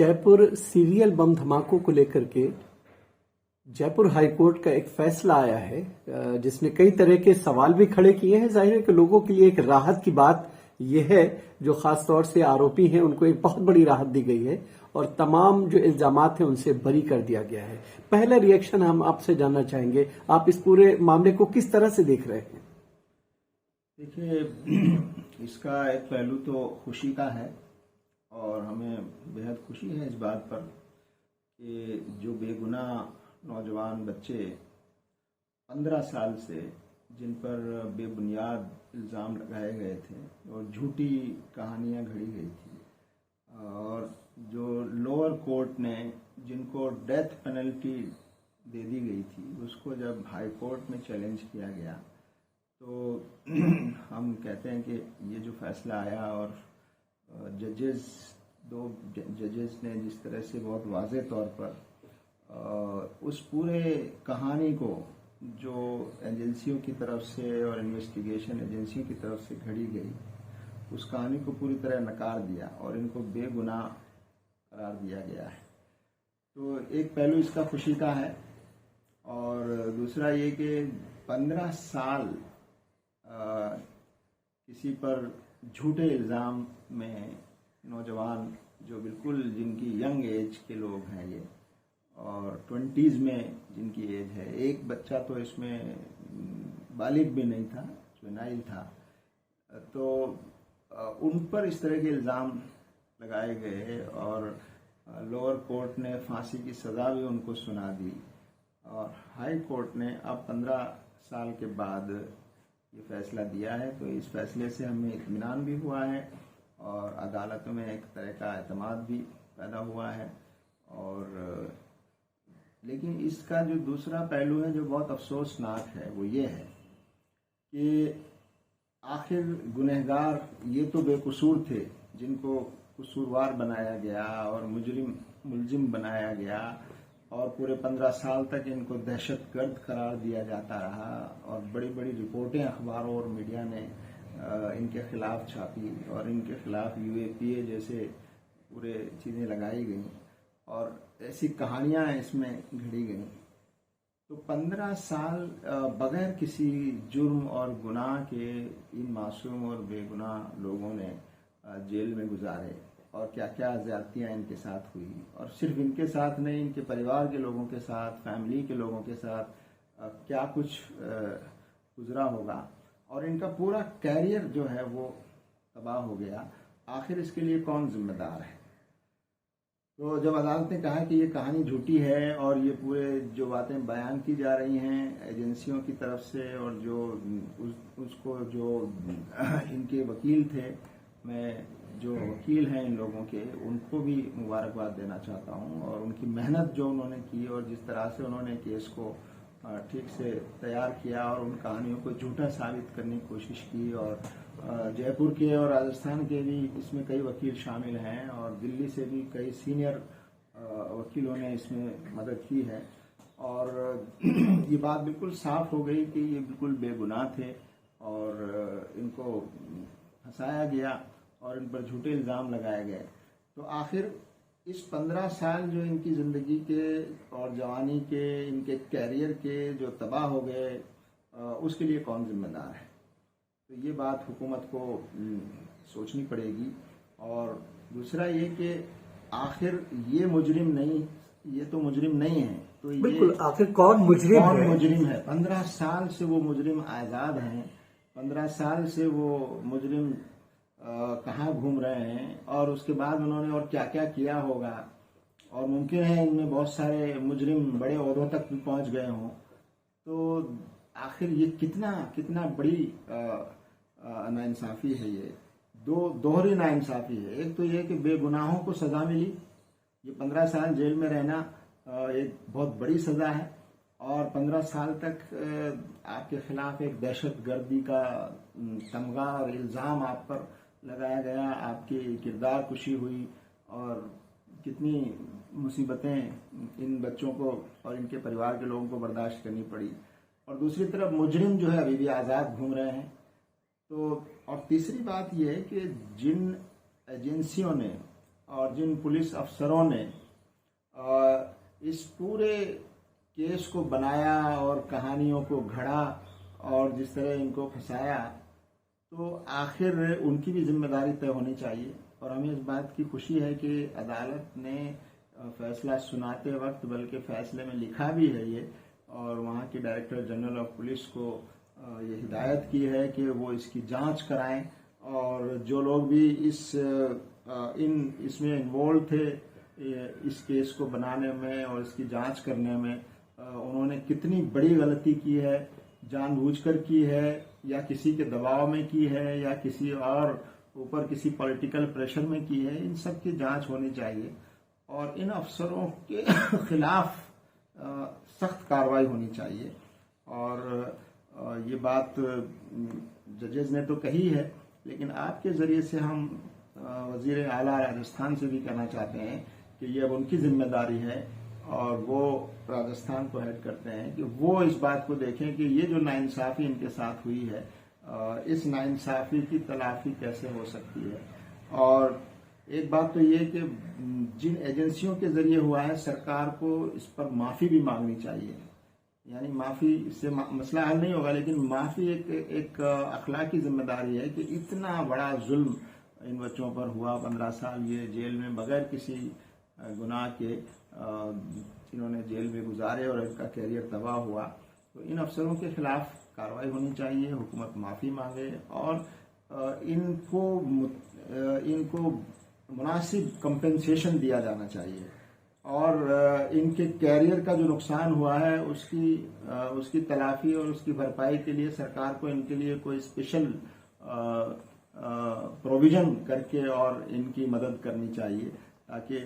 Jaipur serial bomb धमाकों को लेकर के जयपुर हाई कोर्ट का एक फैसला आया है जिसने कई तरह के सवाल भी खड़े किए हैं। जाहिर है कि लोगों के लिए एक राहत की बात यह है, जो खास तौर से आरोपी हैं उनको एक बहुत बड़ी राहत दी गई है और तमाम जो इल्जामात हैं उनसे बरी कर दिया गया है। पहला रिएक्शन हम आपसे जानना चाहेंगे, आप इस पूरे मामले को किस तरह से देख रहे हैं? देखिए, इसका एक पहलू तो खुशी का है और हमें बेहद खुशी है इस बात पर कि जो बेगुनाह नौजवान बच्चे 15 साल से जिन पर बेबुनियाद इल्ज़ाम लगाए गए थे और झूठी कहानियां घड़ी गई थी और जो लोअर कोर्ट ने जिनको डेथ पेनल्टी दे दी गई थी उसको जब हाई कोर्ट में चैलेंज किया गया तो हम कहते हैं कि ये जो फैसला आया और दो जजेस ने जिस तरह से बहुत वाज़ेह तौर पर उस पूरे कहानी को जो एजेंसियों की तरफ से और इन्वेस्टिगेशन एजेंसियों की तरफ से घड़ी गई उस कहानी को पूरी तरह नकार दिया और इनको बेगुनाह करार दिया गया है। तो एक पहलू इसका खुशी का है और दूसरा ये कि 15 साल किसी पर झूठे इल्ज़ाम में नौजवान जो बिल्कुल जिनकी यंग एज के लोग हैं ये और 20s में जिनकी एज है, एक बच्चा तो इसमें बालिग भी नहीं था, जुवेनाइल था, तो उन पर इस तरह के इल्ज़ाम लगाए गए और लोअर कोर्ट ने फांसी की सज़ा भी उनको सुना दी और हाई कोर्ट ने अब 15 साल के बाद ये फैसला दिया है। तो इस फैसले से हमें इत्मीनान भी हुआ है और अदालतों में एक तरह का एतमाद भी पैदा हुआ है। और लेकिन इसका जो दूसरा पहलू है जो बहुत अफसोसनाक है वो ये है कि आखिर गुनहगार ये तो बेकसूर थे जिनको कसूरवार बनाया गया और मुलजिम बनाया गया और पूरे 15 साल तक इनको दहशतगर्द करार दिया जाता रहा और बड़ी बड़ी रिपोर्टें अखबारों और मीडिया ने इनके खिलाफ छापी और इनके खिलाफ UAPA जैसे पूरे चीज़ें लगाई गई और ऐसी कहानियां इसमें घड़ी गई। तो 15 साल बगैर किसी जुर्म और गुनाह के इन मासूम और बेगुनाह लोगों ने जेल में गुजारे और क्या क्या ज़्यादतियाँ इनके साथ हुई और सिर्फ इनके साथ नहीं, इनके परिवार के लोगों के साथ, फैमिली के लोगों के साथ क्या कुछ गुजरा होगा और इनका पूरा कैरियर जो है वो तबाह हो गया। आखिर इसके लिए कौन जिम्मेदार है? तो जब अदालत ने कहा कि ये कहानी झूठी है और ये पूरे जो बातें बयान की जा रही हैं एजेंसियों की तरफ से और जो उसको जो इनके वकील थे, मैं जो वकील हैं इन लोगों के उनको भी मुबारकबाद देना चाहता हूं और उनकी मेहनत जो उन्होंने की और जिस तरह से उन्होंने केस को ठीक से तैयार किया और उन कहानियों को झूठा साबित करने की कोशिश की और जयपुर के और राजस्थान के भी इसमें कई वकील शामिल हैं और दिल्ली से भी कई सीनियर वकीलों ने इसमें मदद की है और ये बात बिल्कुल साफ हो गई कि ये बिल्कुल बेगुनाह थे और इनको फंसाया गया और इन पर झूठे इल्ज़ाम लगाए गए। तो आखिर इस 15 साल जो इनकी ज़िंदगी के और जवानी के इनके कैरियर के जो तबाह हो गए उसके लिए कौन जिम्मेदार है? तो ये बात हुकूमत को सोचनी पड़ेगी। और दूसरा ये कि आखिर ये मुजरिम नहीं, ये तो मुजरिम नहीं है, तो बिल्कुल आखिर कौन मुजरिम है? 15 साल से वो मुजरिम आज़ाद हैं, 15 साल से वो मुजरिम कहाँ घूम रहे हैं और उसके बाद उन्होंने और क्या क्या किया होगा और मुमकिन है इनमें बहुत सारे मुजरिम बड़े ओहदों तक भी पहुंच गए हों। तो आखिर ये कितना बड़ी नाइंसाफ़ी है। ये दोहरी नाइंसाफ़ी है। एक तो ये कि बेगुनाहों को सज़ा मिली, ये 15 साल जेल में रहना एक बहुत बड़ी सज़ा है और 15 साल तक आपके खिलाफ एक दहशतगर्दी का तमगा और इल्ज़ाम आप पर लगाया गया, आपकी किरदार कुशी हुई और कितनी मुसीबतें इन बच्चों को और इनके परिवार के लोगों को बर्दाश्त करनी पड़ी। और दूसरी तरफ मुजरिम जो है अभी भी आज़ाद घूम रहे हैं। तो और तीसरी बात यह है कि जिन एजेंसियों ने और जिन पुलिस अफसरों ने इस पूरे केस को बनाया और कहानियों को घड़ा और जिस तरह इनको फंसाया, तो आखिर उनकी भी जिम्मेदारी तय होनी चाहिए। और हमें इस बात की खुशी है कि अदालत ने फैसला सुनाते वक्त बल्कि फैसले में लिखा भी है ये, और वहाँ के डायरेक्टर जनरल ऑफ पुलिस को ये हिदायत की है कि वो इसकी जांच कराएं, और जो लोग भी इसमें इन्वॉल्व थे इस केस को बनाने में और इसकी जांच करने में, उन्होंने कितनी बड़ी गलती की है, जानबूझकर की है या किसी के दबाव में की है या किसी और ऊपर किसी पॉलिटिकल प्रेशर में की है, इन सब की जांच होनी चाहिए और इन अफसरों के खिलाफ सख्त कार्रवाई होनी चाहिए। और ये बात जजेस ने तो कही है, लेकिन आपके जरिए से हम वजीर आला राजस्थान से भी कहना चाहते हैं कि ये अब उनकी जिम्मेदारी है और वो राजस्थान को हेड करते हैं कि वो इस बात को देखें कि ये जो नाइंसाफी इनके साथ हुई है, इस नाइंसाफी की तलाफी कैसे हो सकती है। और एक बात तो ये कि जिन एजेंसियों के जरिए हुआ है, सरकार को इस पर माफी भी मांगनी चाहिए। यानी माफी से मसला हल नहीं होगा, लेकिन माफी एक अखलाकी जिम्मेदारी है कि इतना बड़ा जुल्म इन बच्चों पर हुआ, 15 साल ये जेल में बगैर किसी गुनाह के जिन्होंने जेल में गुजारे और इनका कैरियर तबाह हुआ, तो इन अफसरों के खिलाफ कार्रवाई होनी चाहिए, हुकूमत माफी मांगे और इनको मुनासिब कंपेंसेशन दिया जाना चाहिए और इनके कैरियर का जो नुकसान हुआ है उसकी तलाफी और उसकी भरपाई के लिए सरकार को इनके लिए कोई स्पेशल प्रोविजन करके और इनकी मदद करनी चाहिए, ताकि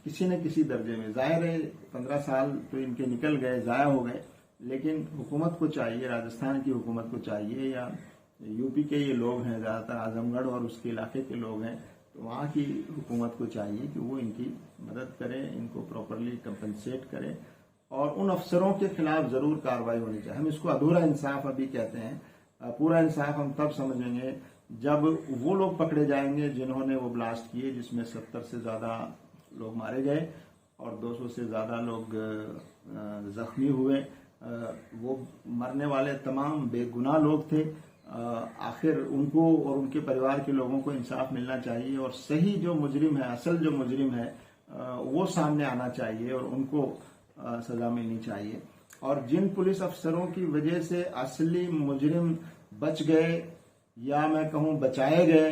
किसी न किसी दर्जे में, जाहिर है 15 साल तो इनके निकल गए, जाया हो गए, लेकिन हुकूमत को चाहिए, राजस्थान की हुकूमत को चाहिए या यूपी के ये लोग हैं, ज़्यादातर आजमगढ़ और उसके इलाके के लोग हैं, तो वहाँ की हुकूमत को चाहिए कि वो इनकी मदद करे, इनको प्रॉपरली कंपनसेट करे और उन अफसरों के खिलाफ ज़रूर कार्रवाई होनी चाहिए। हम इसको अधूरा इंसाफ अभी कहते हैं, पूरा इंसाफ हम तब समझेंगे जब वो लोग पकड़े जाएंगे जिन्होंने वो ब्लास्ट किए, जिसमें 70 से ज़्यादा लोग मारे गए और 200 से ज़्यादा लोग जख्मी हुए। वो मरने वाले तमाम बेगुनाह लोग थे। आखिर उनको और उनके परिवार के लोगों को इंसाफ मिलना चाहिए और सही जो मुजरिम है, असल जो मुजरिम है, वो सामने आना चाहिए और उनको सजा मिलनी चाहिए। और जिन पुलिस अफसरों की वजह से असली मुजरिम बच गए या मैं कहूं बचाए गए,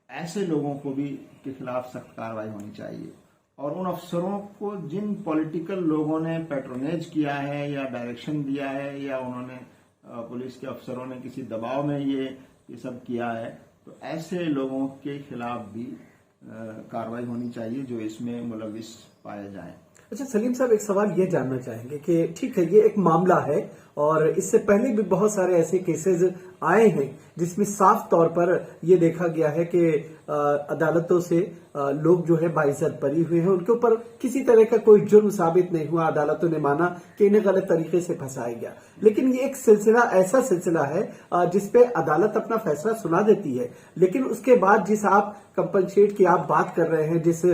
ऐसे लोगों को भी के खिलाफ सख्त कार्रवाई होनी चाहिए। और उन अफसरों को जिन पॉलिटिकल लोगों ने पैट्रोनेज किया है या डायरेक्शन दिया है या उन्होंने पुलिस के अफसरों ने किसी दबाव में ये सब किया है, तो ऐसे लोगों के खिलाफ भी कार्रवाई होनी चाहिए जो इसमें मुलविस पाए जाएं। अच्छा सलीम साहब, एक सवाल ये जानना चाहेंगे कि ठीक है, ये एक मामला है और इससे पहले भी बहुत सारे ऐसे केसेस आए हैं जिसमें साफ तौर पर यह देखा गया है कि अदालतों से लोग जो है बाइज्जत बरी हुए हैं, उनके ऊपर किसी तरह का कोई जुर्म साबित नहीं हुआ, अदालतों ने माना कि इन्हें गलत तरीके से फंसाया गया। लेकिन ये एक सिलसिला ऐसा सिलसिला है जिसपे अदालत अपना फैसला सुना देती है, लेकिन उसके बाद जिस आप कंपनसेट की आप बात कर रहे हैं, जिस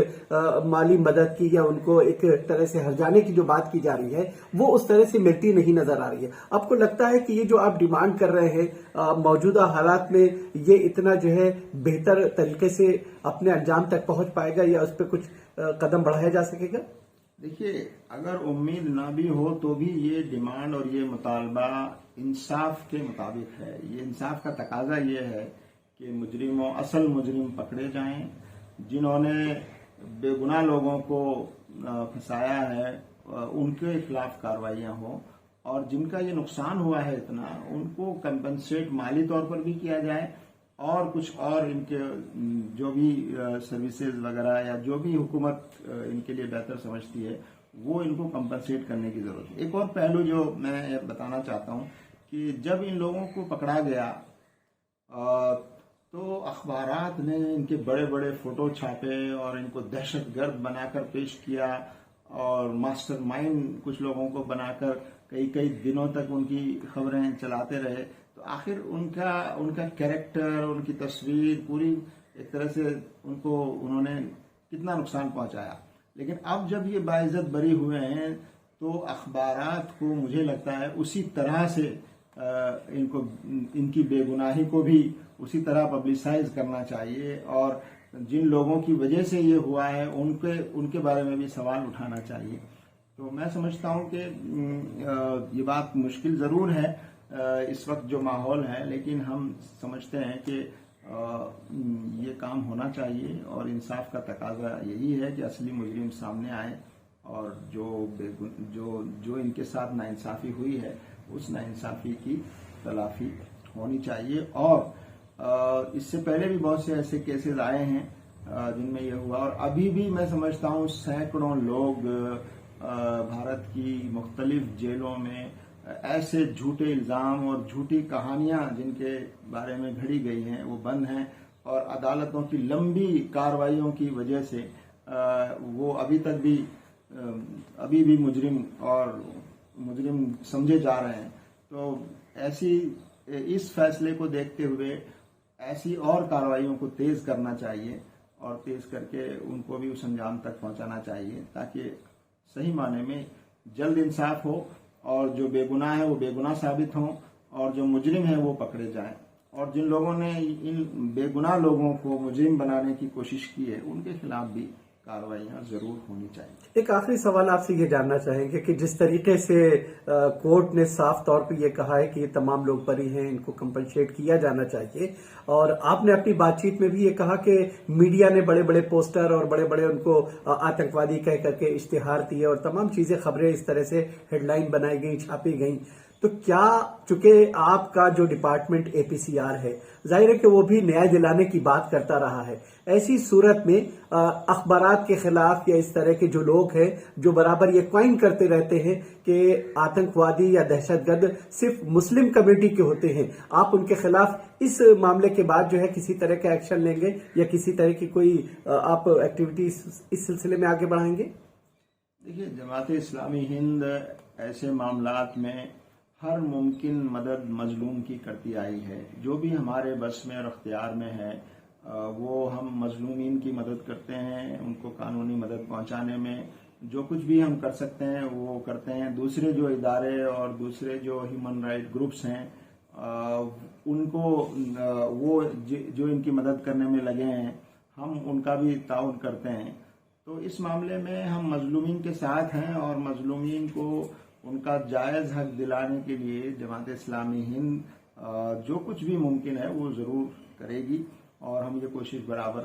माली मदद की या उनको एक तरह से हर्जाने की जो बात की जा रही है, वो उस तरह से मिलती नहीं नजर आ रही है। आपको लगता है कि ये जो आप डिमांड कर रहे हैं मौजूदा हालात में ये इतना जो है बेहतर तरीके से अपने अंजाम तक पहुंच पाएगा या उस पर कुछ कदम बढ़ाया जा सकेगा? देखिए, अगर उम्मीद ना भी हो तो भी ये डिमांड और ये मुतालबा इंसाफ के मुताबिक है। ये इंसाफ का तकाजा ये है कि मुजरिमों, असल मुजरिम पकड़े जाएं, जिन्होंने बेगुनाह लोगों को फंसाया है उनके खिलाफ कार्रवाइयां हों और जिनका ये नुकसान हुआ है इतना, उनको कंपनसेट माली तौर पर भी किया जाए और कुछ और इनके जो भी सर्विसेज वगैरह या जो भी हुकूमत इनके लिए बेहतर समझती है वो इनको कंपनसेट करने की जरूरत है। एक और पहलू जो मैं बताना चाहता हूं कि जब इन लोगों को पकड़ा गया तो अखबारात ने इनके बड़े बड़े फोटो छापे और इनको दहशतगर्द बनाकर पेश किया और मास्टरमाइंड कुछ लोगों को बनाकर कई दिनों तक उनकी खबरें चलाते रहे। तो आखिर उनका कैरेक्टर, उनकी तस्वीर पूरी एक तरह से उनको उन्होंने कितना नुकसान पहुंचाया। लेकिन अब जब ये बाइज्जत बरी हुए हैं तो अखबारात को मुझे लगता है उसी तरह से इनको इनकी बेगुनाही को भी उसी तरह पब्लिसाइज करना चाहिए और जिन लोगों की वजह से ये हुआ है उनके बारे में भी सवाल उठाना चाहिए। तो मैं समझता हूँ कि ये बात मुश्किल ज़रूर है इस वक्त जो माहौल है, लेकिन हम समझते हैं कि ये काम होना चाहिए और इंसाफ का तकाजा यही है कि असली मुजरिम सामने आए और जो इनके साथ नाइंसाफ़ी हुई है उस नाइंसाफ़ी की तलाफी होनी चाहिए। और इससे पहले भी बहुत से ऐसे केसेस आए हैं जिनमें यह हुआ और अभी भी मैं समझता हूँ सैकड़ों लोग भारत की मुख्तलिफ जेलों में ऐसे झूठे इल्ज़ाम और झूठी कहानियां जिनके बारे में घड़ी गई हैं वो बंद हैं और अदालतों की लंबी कार्रवाइयों की वजह से वो अभी भी मुजरिम समझे जा रहे हैं। तो इस फैसले को देखते हुए ऐसी और कार्रवाइयों को तेज करना चाहिए और तेज करके उनको भी उस अंजाम तक पहुंचाना चाहिए ताकि सही माने में जल्द इंसाफ हो और जो बेगुनाह है वो बेगुनाह साबित हों और जो मुजरिम है वो पकड़े जाएं। और जिन लोगों ने इन बेगुनाह लोगों को मुजरिम बनाने की कोशिश की है उनके खिलाफ भी कार्रवाइयां जरूर होनी चाहिए। एक आखिरी सवाल आपसे ये जानना चाहेंगे कि जिस तरीके से कोर्ट ने साफ तौर पे ये कहा है कि ये तमाम लोग बरी हैं, इनको कंपनसेट किया जाना चाहिए, और आपने अपनी बातचीत में भी ये कहा कि मीडिया ने बड़े बड़े पोस्टर और बड़े बड़े उनको आतंकवादी कह करके इश्तिहार दिए और तमाम चीजें, खबरें इस तरह से हेडलाइन बनाई गई, छापी गई, तो क्या चूंकि आपका जो डिपार्टमेंट APCR है, जाहिर है कि वो भी न्याय दिलाने की बात करता रहा है, ऐसी सूरत में अखबारात के खिलाफ या इस तरह के जो लोग हैं जो बराबर ये क्वाइन करते रहते हैं कि आतंकवादी या दहशतगर्द सिर्फ मुस्लिम कम्युनिटी के होते हैं, आप उनके खिलाफ इस मामले के बाद जो है किसी तरह का एक्शन लेंगे या किसी तरह की कोई आप एक्टिविटी इस सिलसिले में आगे बढ़ाएंगे? देखिए, जमात इस्लामी हिंद ऐसे मामलात में हर मुमकिन मदद मजलूम की करती आई है। जो भी हमारे बस में और अख्तियार में है वो हम मजलूमीन की मदद करते हैं, उनको कानूनी मदद पहुंचाने में जो कुछ भी हम कर सकते हैं वो करते हैं। दूसरे जो इदारे और दूसरे जो ह्यूमन राइट ग्रुप्स हैं उनको वो जो इनकी मदद करने में लगे हैं हम उनका भी ताउन करते हैं। तो इस मामले में हम मजलूमीन के साथ हैं और मजलूमीन को उनका जायज़ हक दिलाने के लिए जमात इस्लामी हिंद जो कुछ भी मुमकिन है वो ज़रूर करेगी और हम ये कोशिश बराबर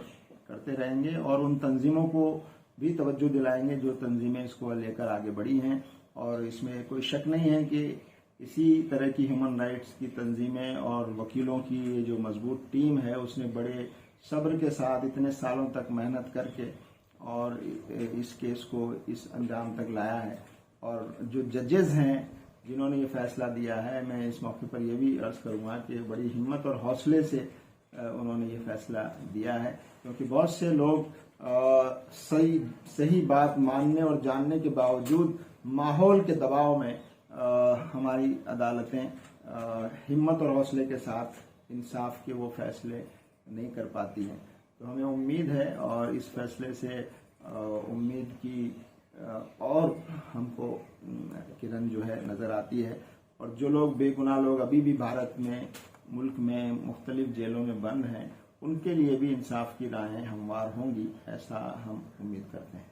करते रहेंगे और उन तंजीमों को भी तवज्जो दिलाएंगे जो तंजीमें इसको लेकर आगे बढ़ी हैं। और इसमें कोई शक नहीं है कि इसी तरह की ह्यूमन राइट्स की तंजीमें और वकीलों की ये जो मजबूत टीम है उसने बड़े सब्र के साथ इतने सालों तक मेहनत करके और इस केस को इस अंजाम तक लाया है। और जो जजेस हैं जिन्होंने ये फैसला दिया है, मैं इस मौके पर यह भी अर्ज करूंगा कि बड़ी हिम्मत और हौसले से उन्होंने ये फैसला दिया है, क्योंकि बहुत से लोग सही बात मानने और जानने के बावजूद माहौल के दबाव में हमारी अदालतें हिम्मत और हौसले के साथ इंसाफ के वो फैसले नहीं कर पाती हैं। तो हमें उम्मीद है और इस फैसले से उम्मीद की और हमको किरण जो है नज़र आती है। और जो लोग बेगुनाह लोग अभी भी भारत में मुल्क में मुख्तलिफ जेलों में बंद हैं उनके लिए भी इंसाफ की राहें हमवार होंगी, ऐसा हम उम्मीद करते हैं।